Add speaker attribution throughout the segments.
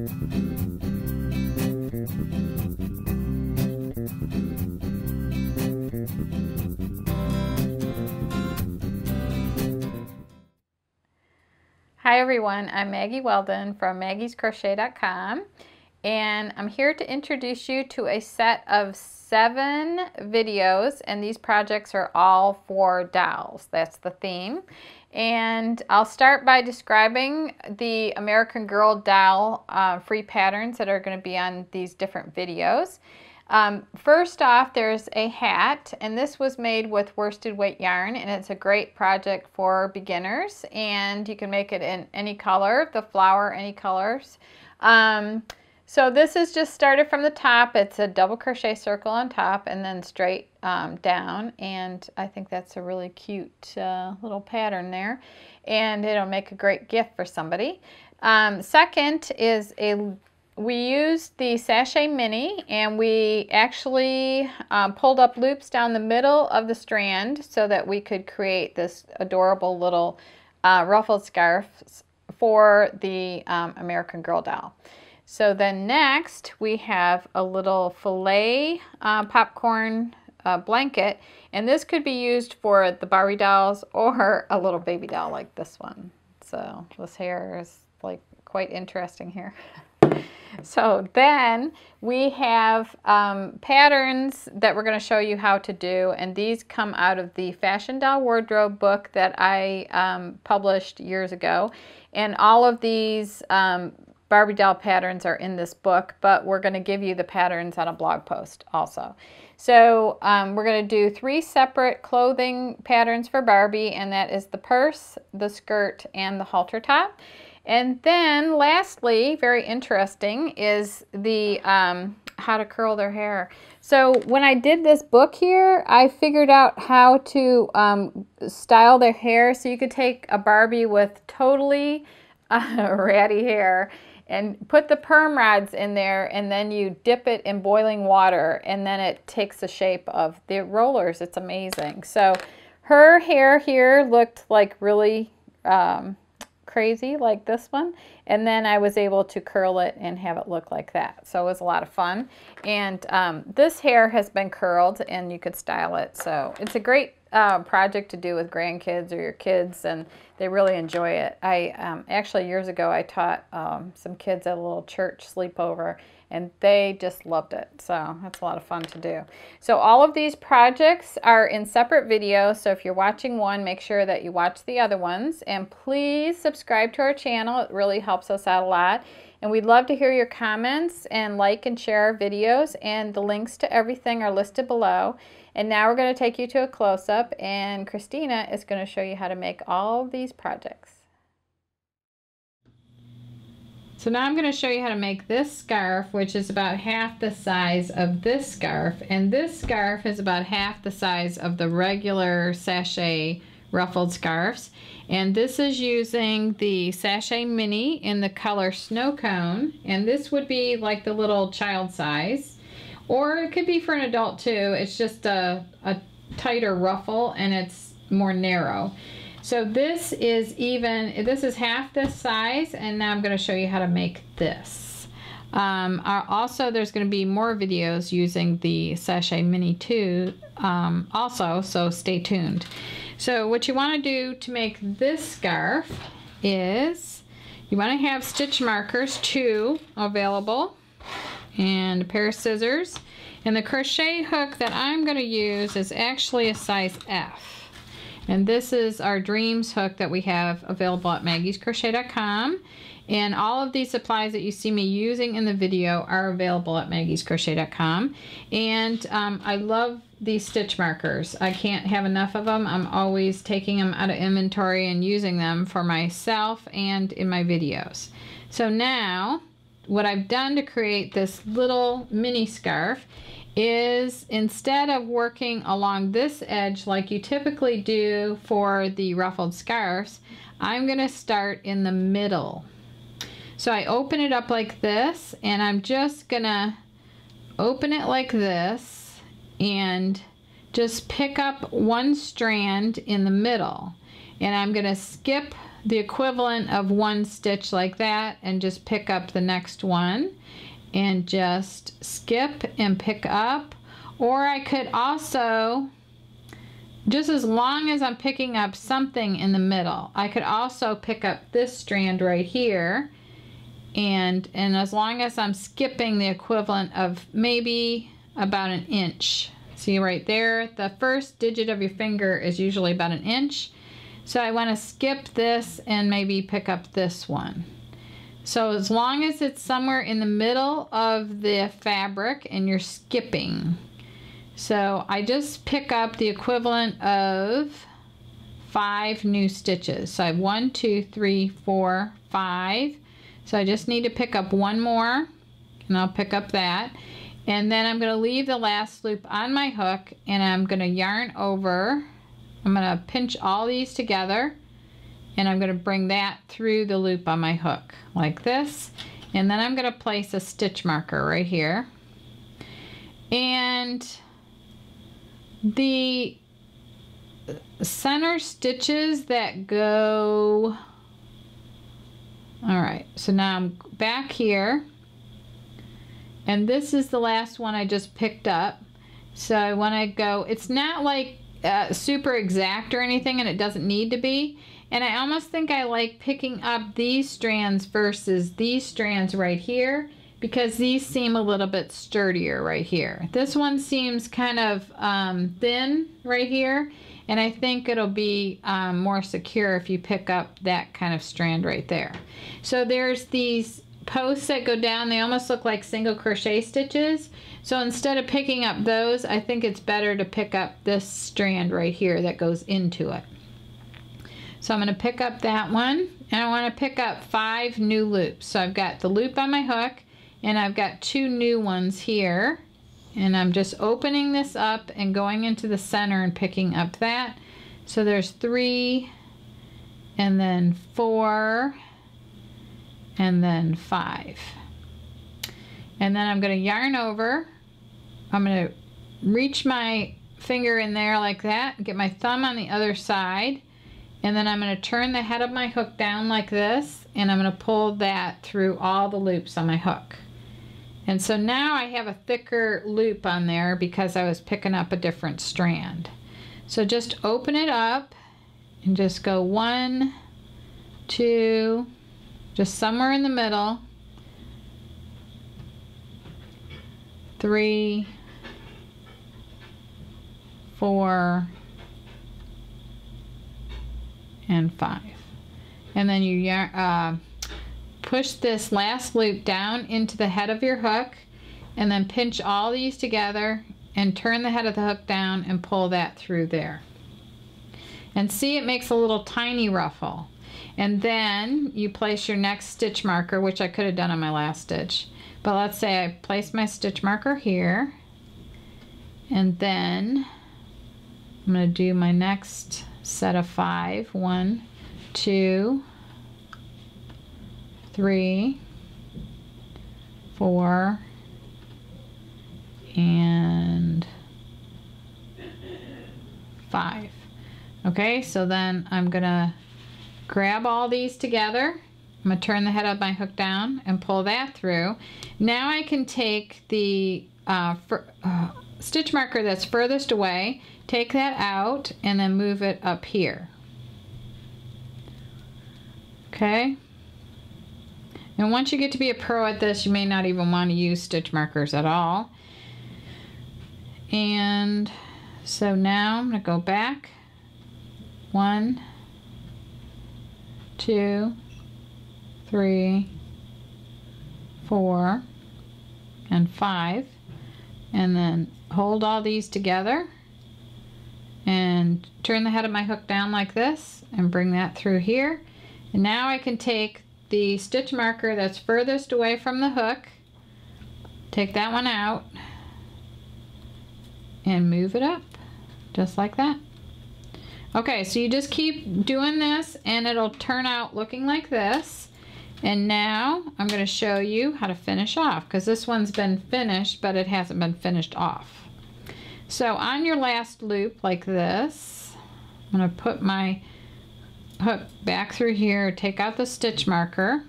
Speaker 1: Hi everyone, I'm Maggie Weldon from maggiescrochet.com, and I'm here to introduce you to a set of 7 videos, and these projects are all for dolls. That's the theme. And I'll start by describing the American Girl doll free patterns that are going to be on these different videos. First off, there's a hat, and this was made with worsted weight yarn, and it's a great project for beginners, and you can make it in any color, the flower any colors. So this is just started from the top. It's a double crochet circle on top and then straight down, and I think that's a really cute little pattern there, and it'll make a great gift for somebody. Second is we used the Sachet Mini, and we actually pulled up loops down the middle of the strand so that we could create this adorable little ruffled scarf for the American Girl doll. So then next we have a little Filet popcorn blanket, and this could be used for the Barbie dolls or a little baby doll like this one. So this hair is like quite interesting here. So then we have patterns that we're going to show you how to do, and these come out of the Fashion Doll Wardrobe book that I published years ago, and all of these Barbie doll patterns are in this book, but we're going to give you the patterns on a blog post also. So we're going to do 3 separate clothing patterns for Barbie, and that is the purse, the skirt, and the halter top. And then lastly, very interesting, is the how to curl their hair. So when I did this book here, I figured out how to style their hair. So you could take a Barbie with totally ratty hair and put the perm rods in there, and then you dip it in boiling water, and then it takes the shape of the rollers. It's amazing. So her hair here looked like really crazy like this one, and then I was able to curl it and have it look like that. So it was a lot of fun, and this hair has been curled and you could style it. So it's a great project to do with grandkids or your kids, and they really enjoy it. I actually years ago I taught some kids at a little church sleepover, and they just loved it. So that's a lot of fun to do. So all of these projects are in separate videos, so if you're watching one, make sure that you watch the other ones, and please subscribe to our channel. It really helps us out a lot, and we'd love to hear your comments, and like and share our videos, and the links to everything are listed below. And now we're going to take you to a close-up, and Christina is going to show you how to make all of these projects. So now I'm going to show you how to make this scarf, which is about half the size of this scarf, and this scarf is about half the size of the regular sachet ruffled scarves. And this is using the Sachet Mini in the color Snow Cone, and this would be like the little child size, or it could be for an adult too. It's just a tighter ruffle, and it's more narrow. So this is half this size, and now I'm going to show you how to make this. Also, there's going to be more videos using the Sachet Mini too also, so stay tuned. So what you want to do to make this scarf is you want to have stitch markers, 2 available, and a pair of scissors. And the crochet hook that I'm going to use is actually a size F. And this is our Dreams hook that we have available at maggiescrochet.com. And all of these supplies that you see me using in the video are available at maggiescrochet.com. And I love these stitch markers. I can't have enough of them. I'm always taking them out of inventory and using them for myself and in my videos. So now, what I've done to create this little mini scarf is, instead of working along this edge like you typically do for the ruffled scarves, I'm going to start in the middle. So I open it up like this, and I'm just going to open it like this and just pick up one strand in the middle. And I'm going to skip the equivalent of one stitch like that and just pick up the next one and just skip and pick up. Or I could also, just as long as I'm picking up something in the middle, I could also pick up this strand right here, and as long as I'm skipping the equivalent of maybe about an inch. See right there, the first digit of your finger is usually about an inch. So I want to skip this and maybe pick up this one. So as long as it's somewhere in the middle of the fabric and you're skipping. So I just pick up the equivalent of 5 new stitches. So I have 1, 2, 3, 4, 5. So I just need to pick up one more, and I'll pick up that. And then I'm going to leave the last loop on my hook, and I'm going to yarn over. I'm going to pinch all these together, and I'm going to bring that through the loop on my hook like this. And then I'm going to place a stitch marker right here. And the center stitches that go, all right, so now I'm back here, and this is the last one I just picked up. So I want to go, it's not like super exact or anything, and it doesn't need to be. And I almost think I like picking up these strands versus these strands right here, because these seem a little bit sturdier right here. This one seems kind of thin right here, and I think it'll be more secure if you pick up that kind of strand right there. So there's these posts that go down, they almost look like single crochet stitches. So instead of picking up those, I think it's better to pick up this strand right here that goes into it. So I'm going to pick up that one, and I want to pick up 5 new loops. So I've got the loop on my hook, and I've got 2 new ones here, and I'm just opening this up and going into the center and picking up that. So there's 3, and then 4, and then 5. And then I'm going to yarn over. I'm going to reach my finger in there like that, get my thumb on the other side, and then I'm going to turn the head of my hook down like this, and I'm going to pull that through all the loops on my hook. And so now I have a thicker loop on there because I was picking up a different strand. So just open it up and just go 1, 2, just somewhere in the middle, 3, 4, and 5. And then you push this last loop down into the head of your hook, and then pinch all these together and turn the head of the hook down and pull that through there. And see, it makes a little tiny ruffle. And then you place your next stitch marker, which I could have done on my last stitch. But let's say I place my stitch marker here, and then I'm going to do my next set of 5. 1, 2, 3, 4, and 5. Okay, so then I'm gonna grab all these together. I'm gonna turn the head of my hook down and pull that through. Now I can take the stitch marker that's furthest away, take that out, and then move it up here. Okay. And once you get to be a pro at this, you may not even want to use stitch markers at all. And so now I'm going to go back. 1, 2, 3, 4, and 5. And then hold all these together and turn the head of my hook down like this and bring that through here. And now I can take the stitch marker that's furthest away from the hook, take that one out, and move it up just like that. Okay, so you just keep doing this and it'll turn out looking like this. And now I'm going to show you how to finish off, because this one's been finished but it hasn't been finished off. So on your last loop like this, I'm going to put my hook back through here, take out the stitch marker,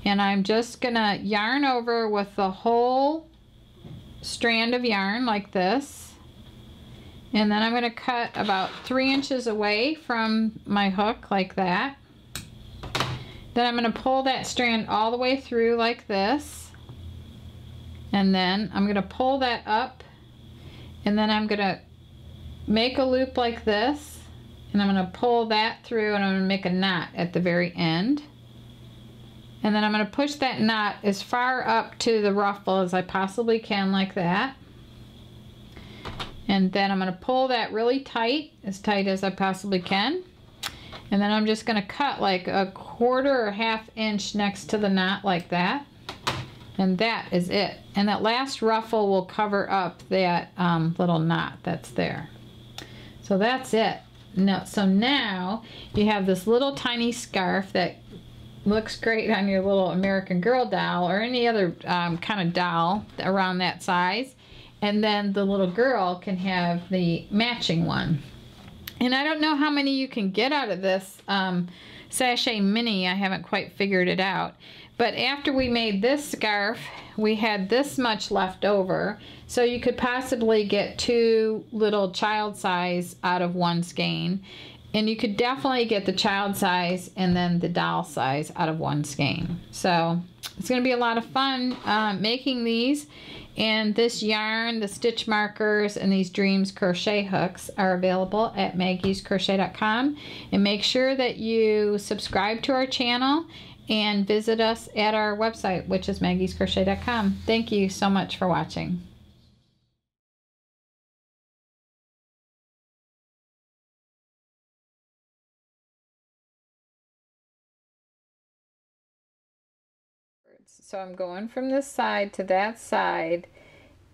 Speaker 1: and I'm just gonna yarn over with the whole strand of yarn like this, and then I'm gonna cut about 3 inches away from my hook like that. Then I'm gonna pull that strand all the way through like this, and then I'm gonna pull that up, and then I'm gonna make a loop like this, and I'm gonna pull that through, and I'm gonna make a knot at the very end. And then I'm going to push that knot as far up to the ruffle as I possibly can like that. And then I'm going to pull that really tight as I possibly can. And then I'm just going to cut like a 1/4 or 1/2 inch next to the knot like that. And that is it. And that last ruffle will cover up that little knot that's there. So that's it. So now you have this little tiny scarf that looks great on your little American Girl doll or any other kind of doll around that size. And then the little girl can have the matching one. And I don't know how many you can get out of this sachet mini. I haven't quite figured it out. But after we made this scarf, we had this much left over. So you could possibly get 2 little child size out of one skein. And you could definitely get the child size and then the doll size out of one skein. So it's going to be a lot of fun making these. And this yarn, the stitch markers, and these Dreams crochet hooks are available at maggiescrochet.com. And make sure that you subscribe to our channel and visit us at our website, which is maggiescrochet.com. Thank you so much for watching. So I'm going from this side to that side,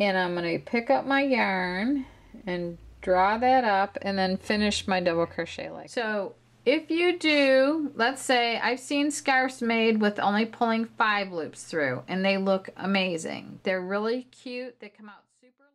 Speaker 1: and I'm going to pick up my yarn and draw that up and then finish my double crochet like that. So if you do, let's say I've seen scarves made with only pulling 5 loops through, and they look amazing. They're really cute. They come out super